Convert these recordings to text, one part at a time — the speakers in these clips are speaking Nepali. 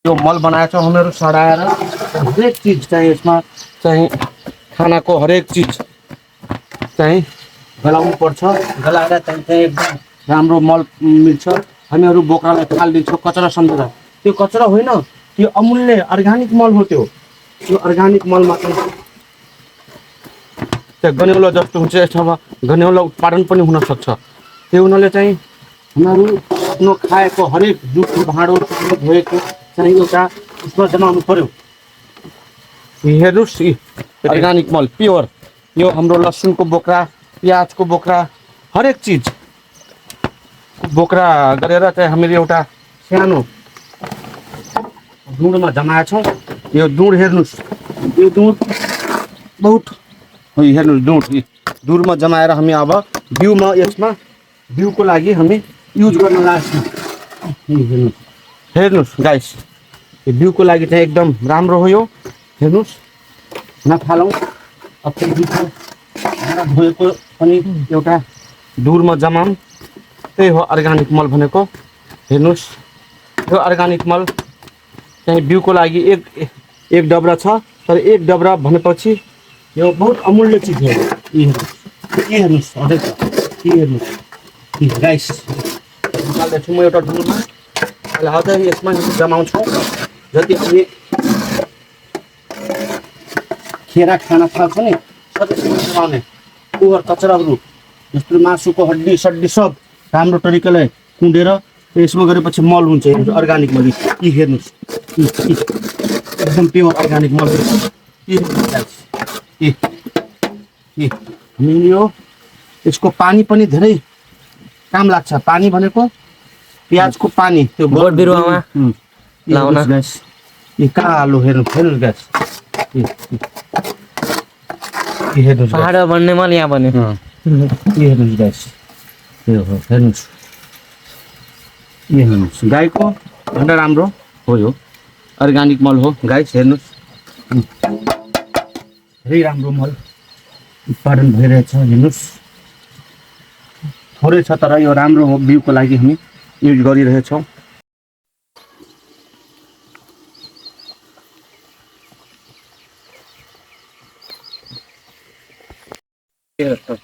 जो मल बनाएछ हामीहरू सडाएर हरेक चीज चाहिँ यसमा चाहिँ खानाको हरेक चीज चाहिँ गलाउनु पर्छ। गलाएर चाहिँ एकदम राम्रो मल मिल्छ। हामीहरू बोक्रालाई फालिदिन्छौँ कचरा सम्झेर। त्यो कचरा होइन, त्यो अमूल्य अर्ग्यानिक मल हो। त्यो अर्ग्यानिक मलमा चाहिँ गनेउला जस्तो हुन्छ। यसमा गनेउला उत्पादन पनि हुन सक्छ। त्यो हुनाले चाहिँ हामीहरू आफ्नो खाएको हरेक जुठो भाँडो धोएको चाहिँ एउटा उसमा जमाउनु पर्यो। हेर्नुहोस् अर्ग्यानिक मल प्योर। यो हाम्रो लसुनको बोक्रा, प्याजको बोक्रा, हरेक चिज बोक्रा गरेर चाहिँ हामीले एउटा सानो दुँडमा जमाएछौँ। यो दुँड हेर्नुहोस्, यो दुँड बहुत हेर्नुहोस् दुँडमा जमाएर हामी अब बिउमा यसमा बिउको लागि हामी युज गर्न लाग्छौँ। हेर्नुहोस् गाइस, यो बिउको लागि चाहिँ एकदम राम्रो हो। यो हेर्नुहोस् नफालौँ। अब चाहिँ धोएको पनि एउटा दुरमा जमाम, त्यही हो अर्ग्यानिक मल भनेको। हेर्नुहोस् यो अर्ग्यानिक मल चाहिँ बिउको लागि एक डबरा छ, तर एक डबरा भनेपछि यो बहुत अमूल्य चिज हो। हेर्नुहोस् हेर्नुहोस् गाइस, निकाल्दैछु म एउटा डुलमा। अहिले अझै यसमा जमाउँछौँ। जति हामी खेरा खाना थाल्छ नि सधैँ जमाउने ओभर कचराहरू जस्तो मासुको हड्डी सड्डी सब राम्रो तरिकाले कुँडेर यसमा गरेपछि मल हुन्छ। अर्ग्यानिक मल हेर्नुहोस् एकदम प्योर अर्ग्यानिक मल। यो यसको पानी पनि धेरै काम लाग्छ। पानी भनेको प्याजको पानी, त्यो बोट बिरुवामा लाउन गाइस। यो कालो हेर्नुहोस् गाइस, हेर्नुहोस् पहाड बन्ने मल यहाँ बन्यो। हेर्नुहोस् गाइस, यो हो हेर्नुहोस्। हेर्नुहोस् गाईको भन्दा राम्रो हो। यो अर्ग्यानिक मल हो गाइस। हेर्नुहोस् धेरै राम्रो मल उत्पादन भइरहेछ। हेर्नुहोस् थोरै छ तर यो राम्रो हो। बिउको लागि हामी युज गरिरहेछौँ।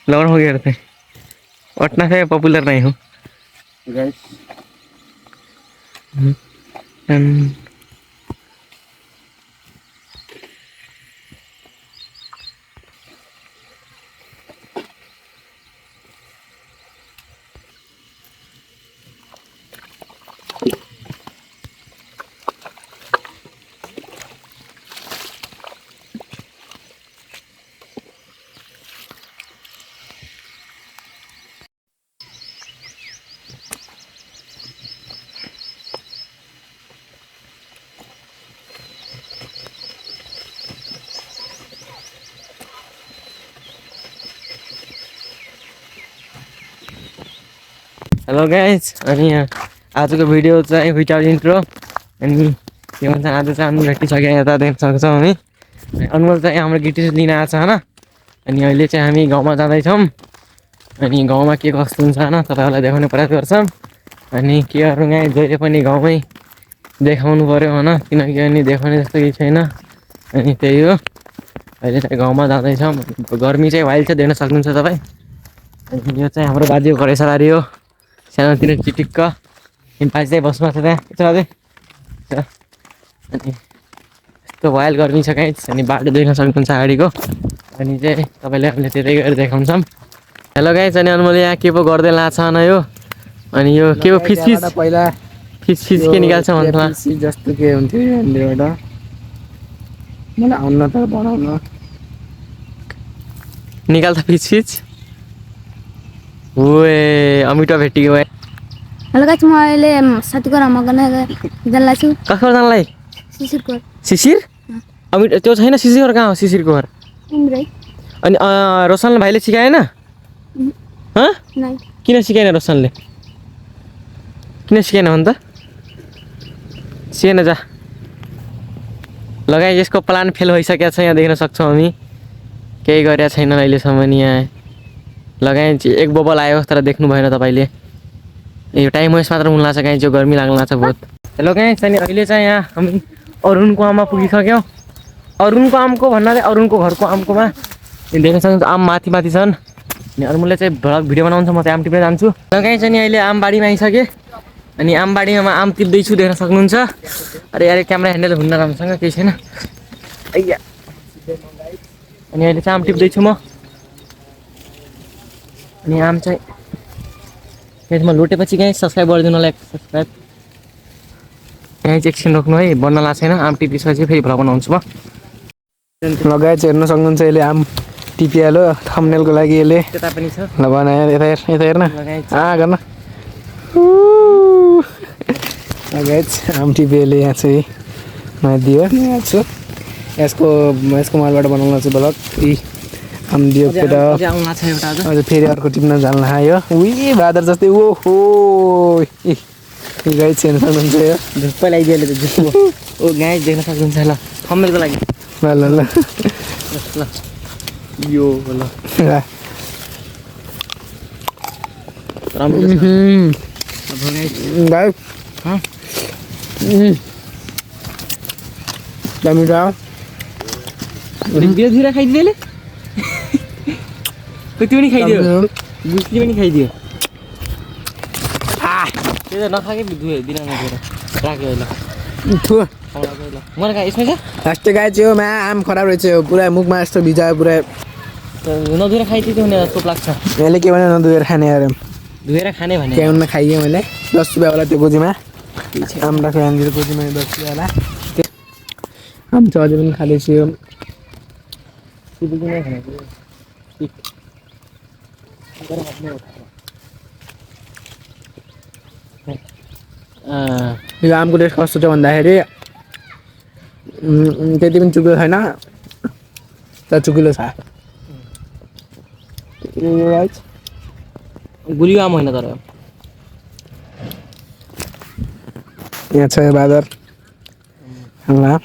लगन हो गया थे उतना से पॉपुलर नहीं हूँ गाइस। हेलो गाइस, अनि आजको भिडियो चाहिँ विदाउट इन्ट्रो। अनि के भन्छ आज चाहिँ हामी भेटिसक्यो। यता देख्न सक्छौँ हामी अनमोल चाहिँ हाम्रो गिटी लिन आएको छ होइन। अनि अहिले चाहिँ हामी गाउँमा जाँदैछौँ। अनि गाउँमा के कस्तो हुन्छ होइन तपाईँहरूलाई देखाउने प्रयास गर्छौँ। अनि के गरौँ यहाँ जहिले पनि गाउँमै देखाउनु पऱ्यो होइन, किनकि अनि देखाउने जस्तो केही छैन। अनि त्यही हो, अहिले चाहिँ गाउँमा जाँदैछौँ। गर्मी चाहिँ वाइल्ड चाहिँ देख्न सक्नुहुन्छ तपाईँ। अनि यो चाहिँ हाम्रो बाजेको घरेसलारी हो, सानोतिर चिटिक्क बाजे चाहिँ बस्नु छ त्यहाँ यता चाहिँ। अनि यस्तो वाइल्ड गर्मी छ कहीँ। अनि बाटो देख्न सक्नुहुन्छ अगाडिको। अनि चाहिँ तपाईँले हामीले त्यतै गएर देखाउँछौँ। हेलो गाइस, अनि मैले यहाँ के पो गर्दै लाछ न यो। अनि यो के पो फिस पहिला फिस के निकाल्छ भन्नुमा जस्तो के हुन्थ्यो यहाँबाट मलाई अन्न त बनाउन निकाल्छ फिस ओए अमिटो भेटियो। हेलो गाइस, म अहिले साथीको घरमा गर्न जान्ला छु। कसको जानलाई? शिशिरको। शिशिर? अमिटो त्यो छैन? शिशिर कहाँ हो? शिशिरको घर इन्द्रै। अनि रोशनले भाइले सिकाएन? हँ नै। किन सिकाएन रोशनले? किन सिकाएन भन् त? सिकेन जा। लगाए यसको प्लान फेल भइसकेको छ। यहाँ देख्न सक्छौँ हामी केही गरेका छैन अहिलेसम्म। यहाँ लगाए एक बबल आयो तर देख्नु भएन तपाईँले। यो टाइम वेस्ट मात्र हुन लाग्छ कहीँ, जो गर्मी लाग्न लाग्छ बहुत। हेलो गाइस, अनि अहिले चाहिँ यहाँ हामी अरुणको आमा पुगिसक्यौँ। अरुणको आमको भन्नाले अरुणको घरको आमकोमा देख्न सक्नुहुन्छ आम माथि माथि छन्। अनि अरुणले चाहिँ भ्लग भिडियो बनाउँछ, म चाहिँ आम टिप्न जान्छु। ल गाइस, अनि अहिले आमबारीमा आइसकेँ। अनि आमबारीमा आम टिप्दैछु, देख्न सक्नुहुन्छ। अरे यार क्यामेरा ह्यान्डल हुन्न राम्रोसँग, केही छैन। अय्या, अनि अहिले चाहिँ आम टिप्दैछु म। अनि आम चाहिँ यसमा लोटेपछि गाइस सब्सक्राइब गरिदिनु, लाइक सब्सक्राइब। यहाँ चाहिँ एकछिन रोक्नु है, बन्न लाग्छ छैन। आम टिपिसकेपछि फेरि भ्लग बनाउँछु म। लगाएर चाहिँ हेर्न सक्नुहुन्छ यसले आम टिपिहाल्यो थम्बनेलको लागि यसले। त्यता पनि छ ल बनायो यता हेर्न गर्न गाइस आम टिपिएले यहाँ चाहिँ दियो। यहाँ छु यसको मालबाट बनाउन चाहिँ ब्लग यी आम दियो केटा। आउला छ एउटा अझ फेरि अर्को टिप्न जान्न आयो। उही बादर जस्तै ओहो गाइस हेर्न सक्नुहुन्छ यो धुप्पै लगाइदियो त जुसको। ओ गाइस देख्न सक्नुहुन्छ। ल थम्बनेलको लागि ल ल यो ल राम्रो छ। गाइस दामी छ। धीरे खाइदियो कति पनि खाइदियो, गुस्ली पनि खाइदियो। त्यो त नखाएकै दिन नदिएर राख्यो ल मलाई यसमै छ। लास्ट गाइस यो मा आम खराब रहेछ यो पुरा मुखमा यस्तो भिजायो पुरा। नधुएर खाइदियो भने जस्तो लाग्छ। यसले के भने नधुएर खाने यार धुएर खाने भने क्याउनमा खाइयो मैले 10 रुपियाँवाला त्यो गोजीमा आम राख्यो यहाँनिर गोजीमा 10 रुपियाँवाला आम चाहिँ अझै पनि खाँदैछु यो। यो आमको टेस्ट कस्तो छ भन्दाखेरि त्यति पनि चुकिलो छैन तर चुकिलो छ। गुलियो आम होइन तर यहाँ छ यो बादर ल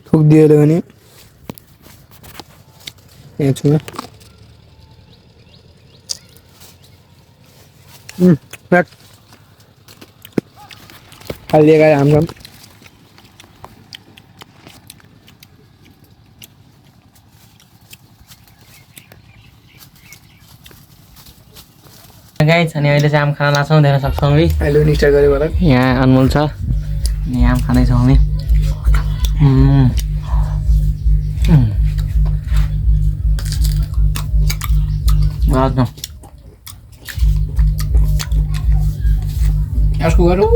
थुकिदियो भने यहाँ छु खालिदिएका हाम्रो गाइस। अनि अहिले चाहिँ आम खान लाग्छौँ, देख्न सक्छौँ है। अहिले पनि स्टार्ट गरेँ होला। यहाँ अनमोल छ अनि आम खाँदैछौँ हामी। यसको गरौँ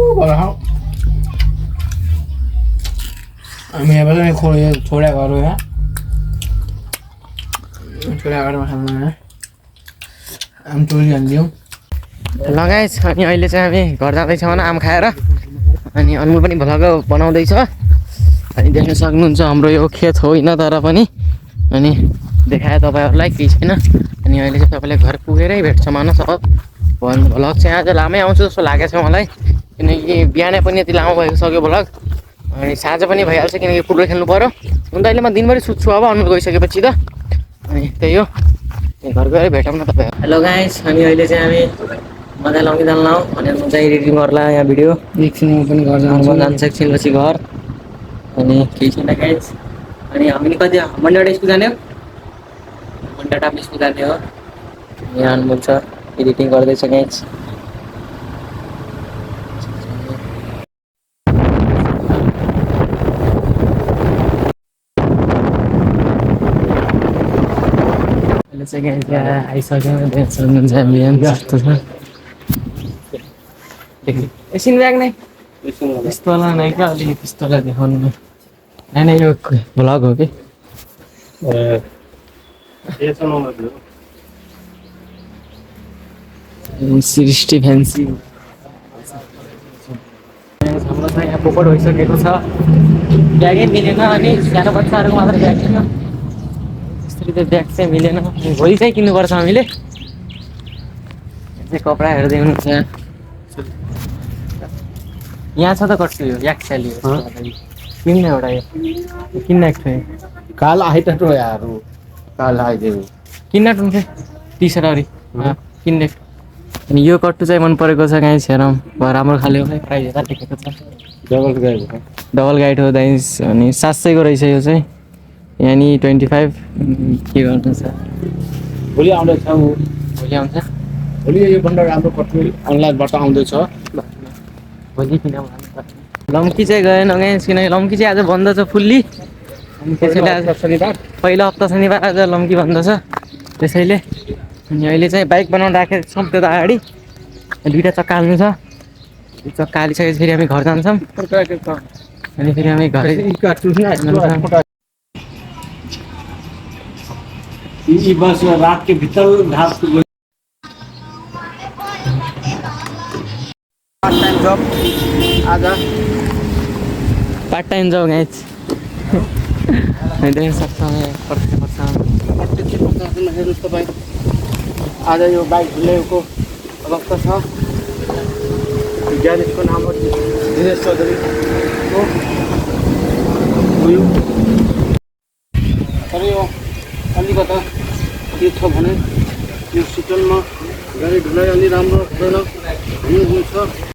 हामी यहाँबाट छोडा घर हो यहाँ छोडा घरमा खाना आम टोली हालिदिउँ। लगाएछ। अनि अहिले चाहिँ हामी घर जाँदैछौँ होइन आम खाएर। अनि अनमोल पनि भ्लग बनाउँदैछ। अनि देख्न सक्नुहुन्छ हाम्रो यो खेत होइन तर पनि अनि देखाएँ तपाईँहरूलाई, केही छैन। अनि अहिले चाहिँ तपाईँले घर पुगेरै भेट्छ मानस। अब भ्लग चाहिँ आज लामै आउँछ जस्तो लागेको छ मलाई, किनकि बिहानै पनि यति लामो भइसक्यो भ्लग। अनि साँझ पनि भइहाल्छ किनकि फुटबल खेल्नु पऱ्यो। हुन त अहिले म दिनभरि सुत्छु अब अनमोल गइसकेपछि त। अनि त्यही हो, घर गएर भेटौँ न तपाईँ। हेलो गाइस, अनि अहिले चाहिँ हामी मजा लाउने जान्लाउँ अनि म चाहिँ एडिटिङ गर्ला यहाँ भिडियो। एकछिन म पनि घर जान्छ एकछिनपछि घर। अनि केही छैन गाइस। अनि हामी कति मन्डेबाट स्कुल जाने हो, मन्डेबाट स्कुल जाने हो। यहाँ अनमोल छ एडिटिङ गर्दैछ गाइस। आइसक्यो एकछिन ब्याग नै पिस्तोला नै क्या, अलिकति पिस्तोला देखाउनु होइन। यो भ्लग हो कि सृष्टि फ्यान्सी हाम्रो चाहिँ यहाँ पोपट भइसकेको छ। ब्यागै मिलेन अनि सानो बच्चाहरूको मात्र ब्याग छैन, त्यसरी त ब्याग चाहिँ मिलेन। भोलि चाहिँ किन्नुपर्छ हामीले। चाहिँ कपडा हेर्दै हुनुहुन्छ यहाँ छ त कट्छु यो एक्सएल हो किन्न एउटा यो किन्न एक काल आइटा तो यार काल आइदियो किन्न टुन्थे टी सर्ट अरे किन्ने अनि यो कट्टु चाहिँ मन परेको छ गाइस हेरौँ राम्रो खाले हो प्राइस यता लेखेको छ डबल गाइड हो गाइस अनि 700 को रहेछ यो चाहिँ यानी 25 के गर्नु छ भोलि आउँदैछ भोलि आउँछ भोलि यो बन्डल राम्रो कट्टु अनलाइनबाट आउँदैछ भोलि किन भन्नु लम्की चाहिँ गएन गाइस किनकि लम्की चाहिँ आज बन्द छ फुल्ली अनि त्यसैले आज शनिबार पहिलो हप्ता शनिबार आज लम्की बन्द छ त्यसैले अनि अहिले चाहिँ बाइक बनाउन राखेको छौँ त्यो त अगाडि दुईवटा चक्का हाल्नु छ चक्का हालिसकेपछि फेरि हामी घर जान्छौँ अनि फेरि हामी घरै बस रात के भीतर घास पार्ट टाइम जब आज पार्ट टाइम जब गाइस देख्न सक्छौँ हेर्नुहोस् तपाईँ आज यो बाइक धुलेको अवस्था छ ग्यारेजको नाम हो दिनेश चौधरीको तर यो अलिकता के छ भने यो सिजनमा गाडी धुलाइ अलि राम्रो हुँदैन हुन्छ